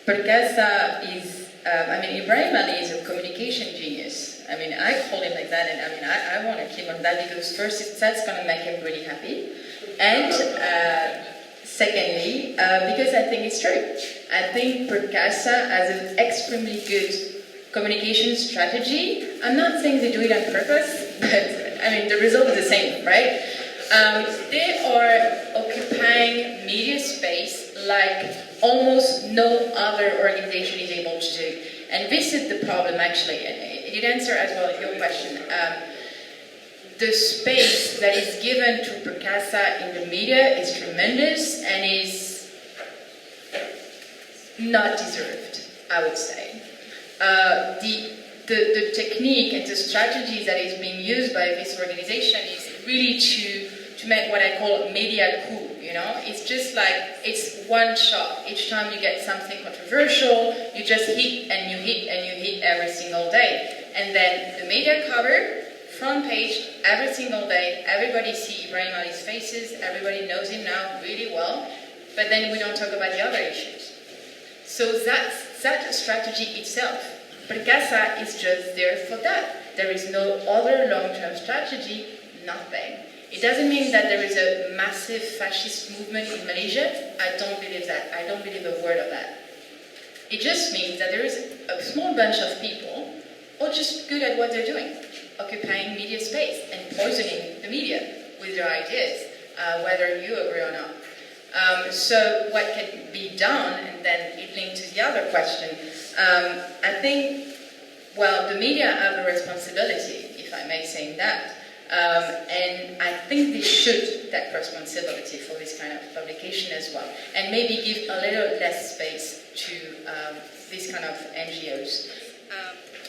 Perkasa is, Ibrahim Ali is a communication genius. I mean, I call him like that, and I want to keep on that because first, that's going to make him really happy. And secondly, because I think it's true. I think Perkasa has an extremely good communication strategy. I'm not saying they do it on purpose, but the result is the same, right? They are occupying media space like almost no other organization is able to do. And this is the problem, actually. And it answers as well your question. The space that is given to Perkasa in the media is tremendous and is not deserved, I would say. The technique and the strategy that is being used by this organization is really to make what I call media coup, It's just like, it's one shot. Each time you get something controversial, you just hit and you hit and you hit every single day. And then the media cover, front page, every single day, everybody sees Ibrahim Ali's faces, everybody knows him now really well, but then we don't talk about the other issues. So that's that strategy itself. Perkasa is just there for that. There is no other long-term strategy, nothing. It doesn't mean that there is a massive fascist movement in Malaysia. I don't believe that. I don't believe a word of that. It just means that there is a small bunch of people who are just good at what they're doing, occupying media space and poisoning the media with their ideas, whether you agree or not. So what can be done, and then it linked to the other question, I think, the media have a responsibility, if I may say that, and I think they should take responsibility for this kind of publication as well, and maybe give a little less space to these kind of NGOs.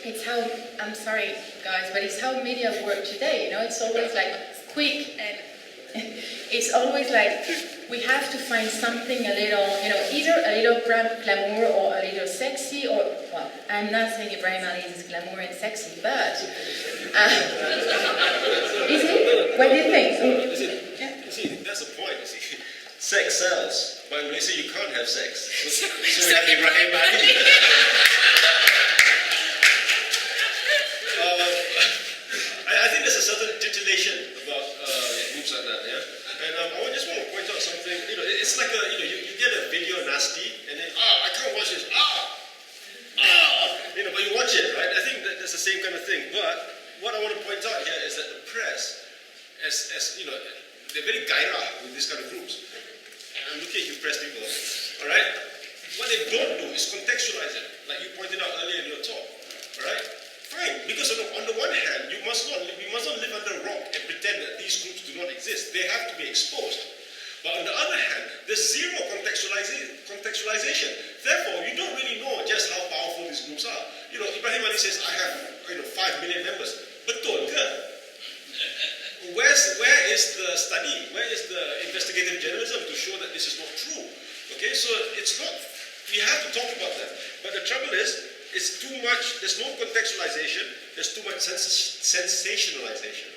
It's how, I'm sorry guys, but it's how media work today, It's always like quick and it's always like we have to find something a little, either a little glamour or a little sexy, or, well, I'm not saying Ibrahim Ali is glamour and sexy, but is it? What do you think? You see, that's the point, Sex sells, but in Malaysia you can't have sex. So we have Ibrahim Ali. I think there's a certain titillation about groups like that, yeah? And I just want to point out something, it's like you get a video nasty, and then, I can't watch this, but you watch it, right? I think that's the same kind of thing. But what I want to point out here is that the press, as they're very gairah with these kind of groups. I'm looking at you press people, all right? What they don't do is contextualize it, like you pointed out earlier in your talk, all right? Fine, because on the one hand, we must not live under a rock and pretend that these groups do not exist. They have to be exposed. But on the other hand, there's zero contextualization. Therefore, you don't really know just how powerful these groups are. Ibrahim Ali says, I have 5 million members. Betul ke? Where is the study? Where is the investigative journalism to show that this is not true? Okay, so it's not. We have to talk about that. But the trouble is, it's too much, there's no contextualization, there's too much sensationalization.